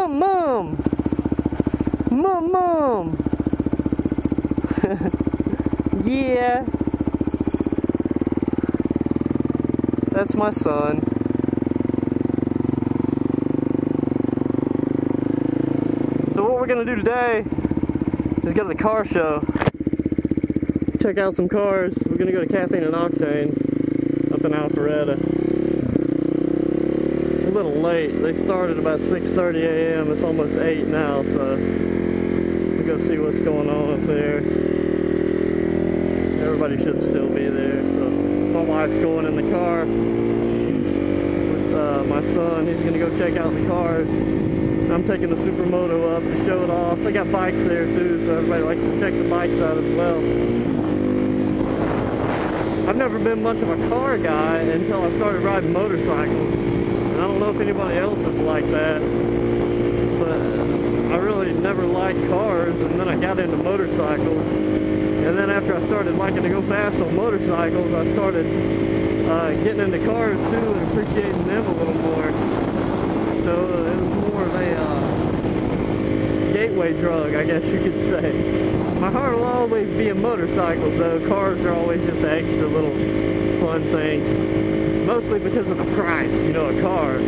Mom! Mom! Yeah. That's my son. So what we're gonna do today is go to the car show. Check out some cars. We're gonna go to Caffeine and Octane up in Alpharetta. A little late. They started about 6:30 a.m. It's almost 8 now, so we'll go see what's going on up there. Everybody should still be there. So my wife's going in the car with my son. He's gonna go check out the cars. I'm taking the Super Moto up to show it off. They got bikes there too, so everybody likes to check the bikes out as well. I've never been much of a car guy until I started riding motorcycles. And I don't know if anybody else is like that, but I really never liked cars, and then I got into motorcycles. And then after I started liking to go fast on motorcycles, I started getting into cars too and appreciating them a little more. So it was more of a gateway drug, I guess you could say. My heart will always be in motorcycles though. Cars are always just an extra little fun thing. Mostly because of the price, you know, a car.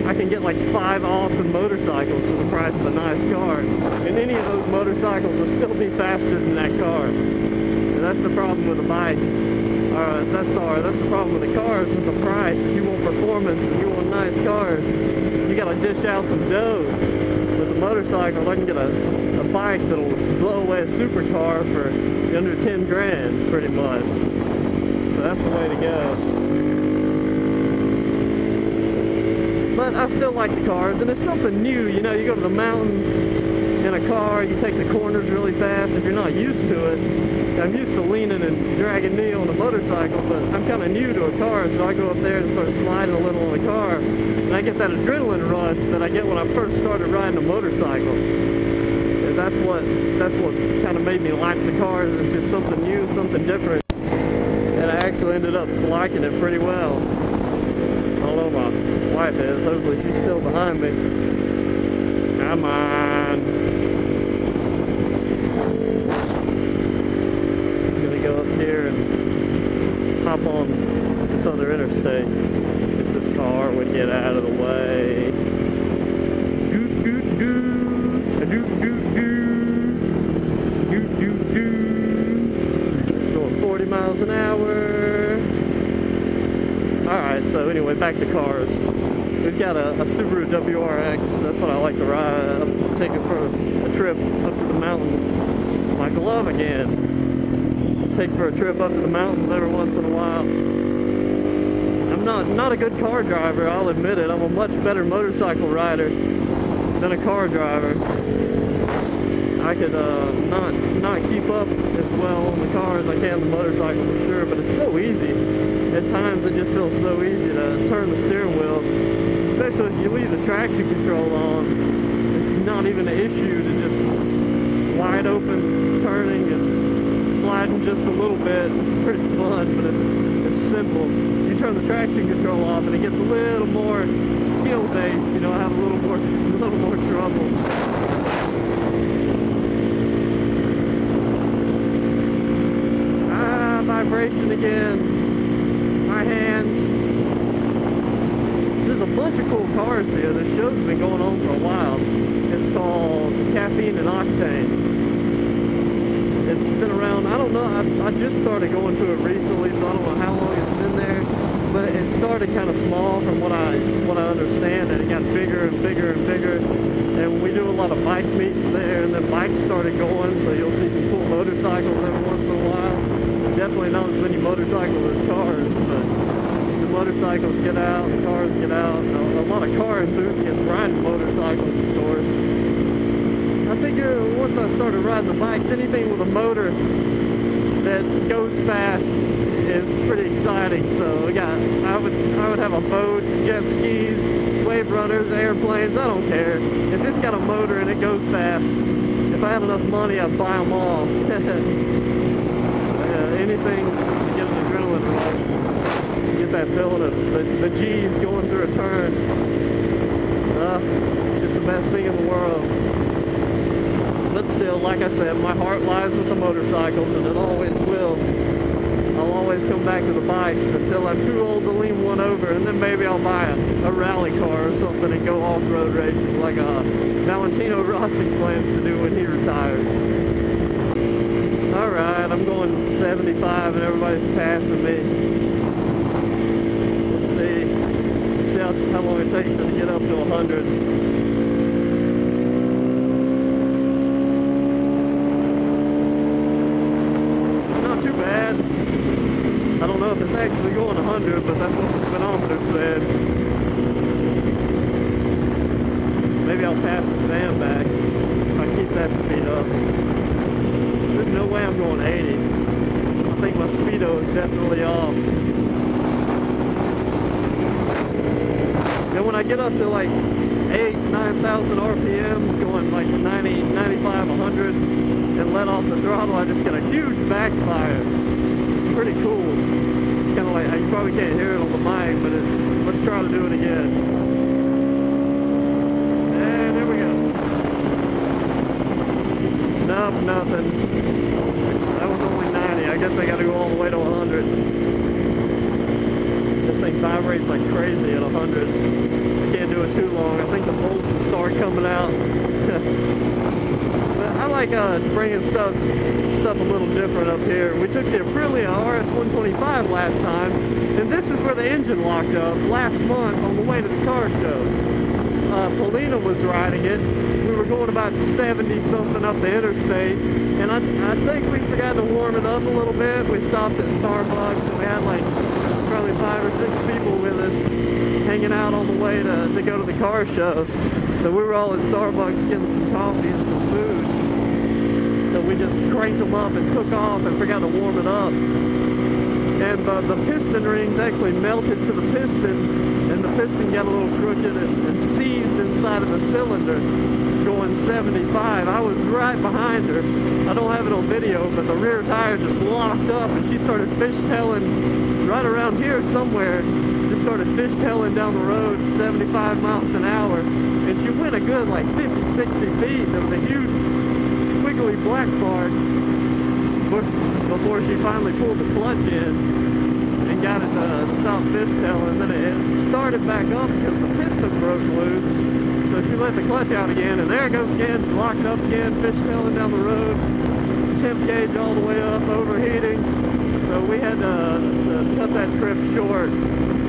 I can get like 5 awesome motorcycles for the price of a nice car. And any of those motorcycles will still be faster than that car. And that's the problem with the bikes. That's the problem with the cars, is the price. If you want performance and you want nice cars, you gotta dish out some dough. With the motorcycle, I can get a bike that'll blow away a supercar for under 10 grand, pretty much. So that's the way to go. But I still like the cars, and it's something new. You know, you go to the mountains in a car, you take the corners really fast. If you're not used to it, I'm used to leaning and dragging knee on a motorcycle, but I'm kind of new to a car, so I go up there and start sliding a little on the car, and I get that adrenaline rush that I get when I first started riding a motorcycle. And that's what kind of made me like the cars. It's just something new, something different, and I actually ended up liking it pretty well. I don't know, my wife is. Hopefully she's still behind me. Come on. Go up here and hop on this other interstate if this car would get out of the way. Doot doot doo, a doot doot doo, doot doot doo. Going 40 miles an hour. Alright, so anyway, back to cars. We've got a Subaru WRX. That's what I like to ride. I'm taking for a trip up to the mountains. My glove again. Take for a trip up to the mountains every once in a while. I'm not a good car driver, I'll admit it. I'm a much better motorcycle rider than a car driver. I could not keep up as well on the car as I can the motorcycle for sure, but it's so easy. At times it just feels so easy to turn the steering wheel, especially if you leave the traction control on. It's not even an issue to just wide open turning and sliding just a little bit. It's pretty fun, but it's simple. You turn the traction control off and it gets a little more skill based, you know, I have a little more trouble. Vibration again. My hands. There's a bunch of cool cars here. This show's been going on for a while. It's called Caffeine and Octane. It's been around, I don't know, I just started going to it recently, so I don't know how long it's been there, but it started kind of small from what I understand, and it got bigger and bigger and bigger, and we do a lot of bike meets there, and then bikes started going, so you'll see some cool motorcycles every once in a while. Definitely not as many motorcycles as cars, but the motorcycles get out, the cars get out, a lot of car enthusiasts riding motorcycles, of course. I figure once I started riding the bikes, anything with a motor that goes fast is pretty exciting. So I would have a boat, jet skis, wave runners, airplanes, I don't care. If it's got a motor and it goes fast, if I had enough money, I'd buy them all. Anything to get an adrenaline rush, get that feeling of the G's going through a turn. It's just a best thing in the world. But still, like I said, my heart lies with the motorcycles, and it always will. I'll always come back to the bikes until I'm too old to lean one over, and then maybe I'll buy a rally car or something and go off-road racing like Valentino Rossi plans to do when he retires. Alright, I'm going 75 and everybody's passing me. We'll see how long it takes to get up to 100. Not too bad. I don't know if it's actually going 100, but that's what the speedometer said. Maybe I'll pass this van back if I keep that speed up. There's no way I'm going 80. I think my speedo is definitely off. Then when I get up to like 9,000 RPMs, going like 90, 95, 100, and let off the throttle, I just get a huge backfire. It's pretty cool. It's kind of like, you probably can't hear it on the mic, but let's try to do it again. And there we go. Nope, nothing. That was only 90. I guess I got to go all the way to 100. This thing vibrates like crazy at 100. I can't do it too long. I think the bolts will start coming out. But I like bringing stuff a little different up here. We took the Aprilia RS125 last time, and this is where the engine locked up last month on the way to the car show. Paulina was riding it. We were going about 70 something up the interstate, and I think we forgot to warm it up a little bit. We stopped at Starbucks, and we had like probably 5 or 6 people with us hanging out on the way to go to the car show. So we were all at Starbucks getting some coffee and some food. So we just cranked them up and took off and forgot to warm it up. And the piston rings actually melted to the piston, and the piston got a little crooked and seized inside of the cylinder going 75. I was right behind her. I don't have it on video, but the rear tire just locked up, and she started fishtailing right around here somewhere. Just started fishtailing down the road 75 miles an hour, and she went a good like 50, 60 feet. There was a huge squiggly black part before she finally pulled the clutch in and got it to stop fishtailing. And then it started back up because the piston broke loose. So she let the clutch out again, and there it goes again, locked up again, fishtailing down the road. Temp gauge all the way up, overheating. So we had to cut that trip short.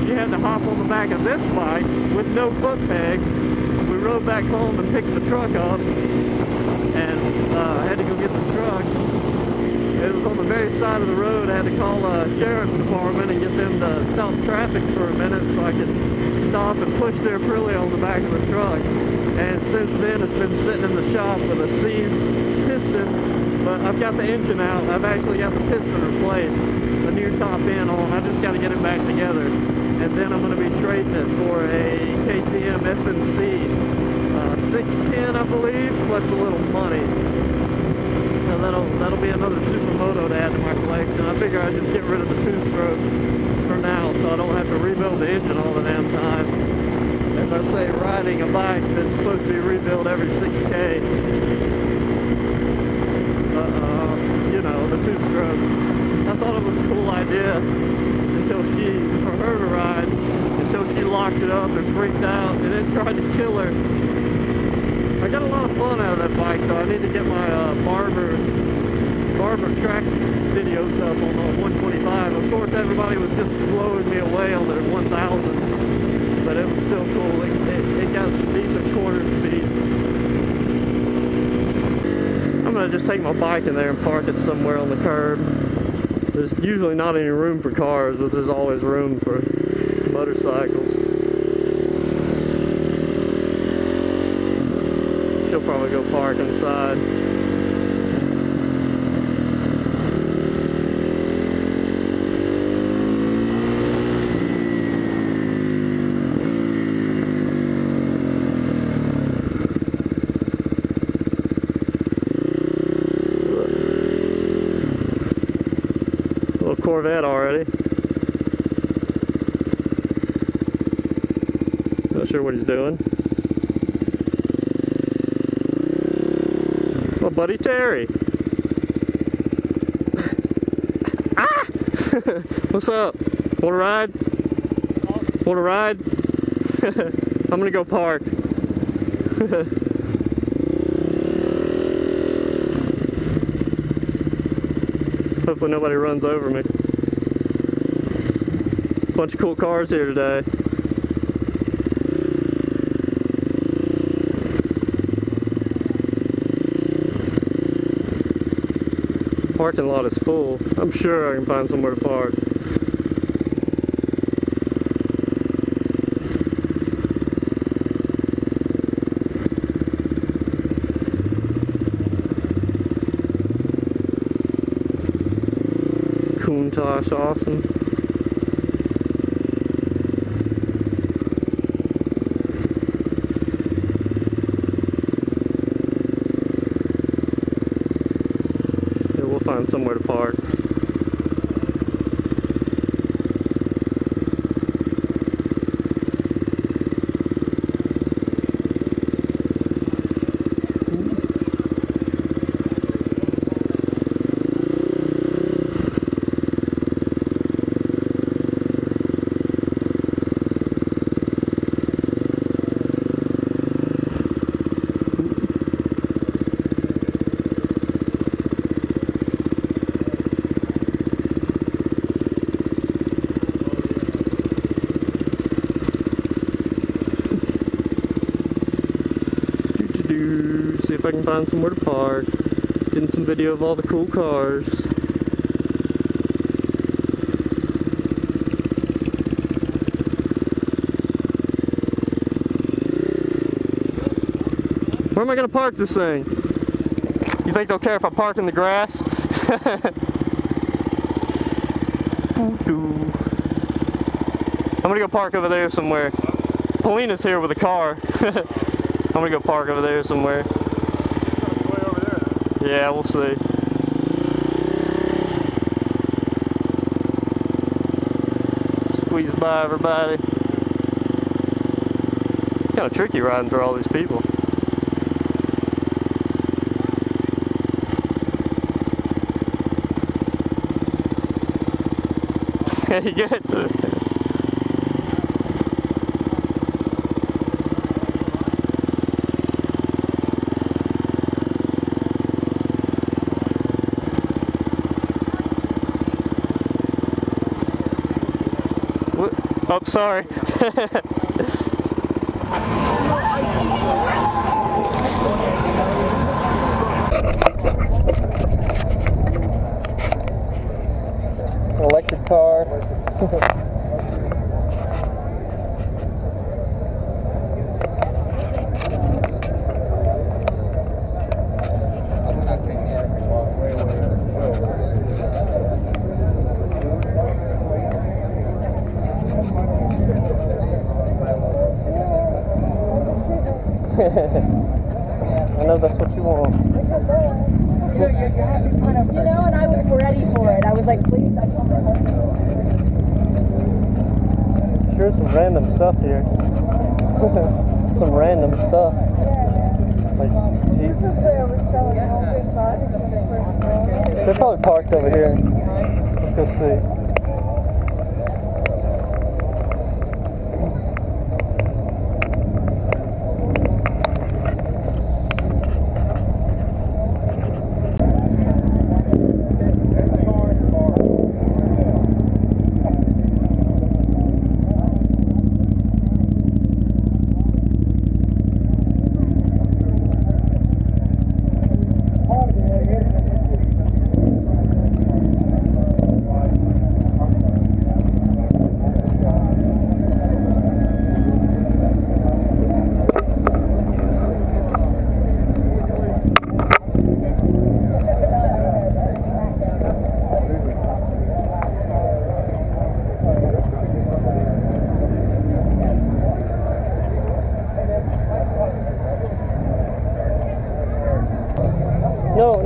She had to hop on the back of this bike with no foot pegs. We rode back home and picked the truck up, and I had to go get the truck. It was on the very side of the road. I had to call the sheriff's department and get them to stop traffic for a minute so I could stop and push their Aprilia on the back of the truck. And since then, it's been sitting in the shop with a seized piston, but I've got the engine out. I've actually got the piston replaced, the new top end on. I just got to get it back together. And then I'm going to be trading it for a KTM SMC 610, I believe, plus a little money. So that'll be another Supermoto to add to my collection. I figure I'd just get rid of the 2-stroke for now, so I don't have to rebuild the engine all the damn time. As I say, riding a bike that's supposed to be rebuilt every 6K. You know, the 2-strokes. I thought it was a cool idea until for her to ride, until she locked it up and freaked out and then tried to kill her. I got a lot of fun out of that bike, though. I need to get my barber track videos up on the 125. Of course, everybody was just blowing me away on their 1000s, but it was still cool. It got some decent quarter speed. I'm going to just take my bike in there and park it somewhere on the curb. There's usually not any room for cars, but there's always room for motorcycles. She'll probably go park inside. Corvette already. Not sure what he's doing. buddy Terry. Ah! What's up? Want to ride? Want to ride? I'm gonna go park. Hopefully nobody runs over me. Bunch of cool cars here today. Parking lot is full. I'm sure I can find somewhere to park. Countach, awesome. Find somewhere to park. See if I can find somewhere to park. Getting some video of all the cool cars. Where am I gonna park this thing? You think they'll care if I park in the grass? I'm gonna go park over there somewhere. Paulina's here with a car. I'm gonna go park over there somewhere. Way over there. Yeah, we'll see. Squeeze by everybody. Kind of tricky riding through all these people. You good? Oh, sorry. Electric car. I know that's what you want. You know, and I was ready for it. I was like, please, I told her. Sure, some random stuff here. Some random stuff. Like, jeez. They're probably parked over here. Let's go see.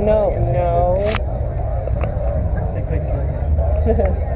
No. Take pictures.